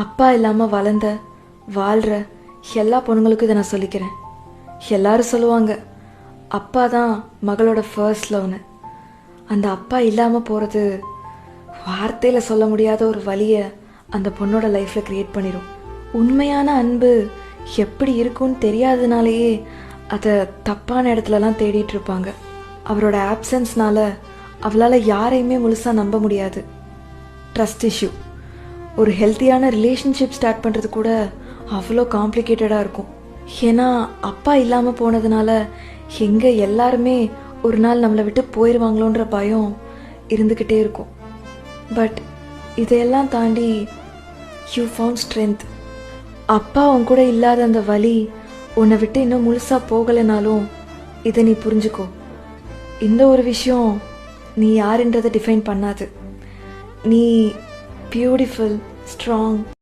அப்பா இல்லாமல் வளர்ந்த வாழ்கிற எல்லா பொண்ணுங்களுக்கும் இதை நான் சொல்லிக்கிறேன். எல்லாரும் சொல்லுவாங்க அப்பா தான் மகளோட ஃபர்ஸ்ட் லவ்னு. அந்த அப்பா இல்லாமல் போகிறது வார்த்தையில் சொல்ல முடியாத ஒரு வலியை அந்த பொண்ணோட லைஃப்பில் க்ரியேட் பண்ணிடும். உண்மையான அன்பு எப்படி இருக்கும்னு தெரியாததுனாலேயே அதை தப்பான இடத்துலலாம் தேடிட்டு இருப்பாங்க. அவரோட ஆப்சன்ஸ்னால அவளால் யாரையுமே முழுசாக நம்ப முடியாது. ட்ரஸ்ட் இஷ்யூ, ஒரு ஹெல்த்தியான ரிலேஷன்ஷிப் ஸ்டார்ட் பண்ணுறது கூட அவ்வளோ காம்ப்ளிகேட்டடாக இருக்கும். ஏன்னா அப்பா இல்லாமல் போனதுனால எங்கே எல்லாருமே ஒரு நாள் நம்மளை விட்டு போயிடுவாங்களோன்ற பயம் இருந்துக்கிட்டே இருக்கும். பட் இதையெல்லாம் தாண்டி யூ ஃபவுண்ட் ஸ்ட்ரென்த். அப்பா உன் கூட இல்லாத அந்த வலி உன்னை விட்டு இன்னும் முழுசாக போகலைனாலும் இதை நீ புரிஞ்சுக்கோ. இந்த ஒரு விஷயம் நீ யாருன்றதை டிஃபைன் பண்ணாது. நீ பியூட்டிஃபுல், ஸ்ட்ராங்,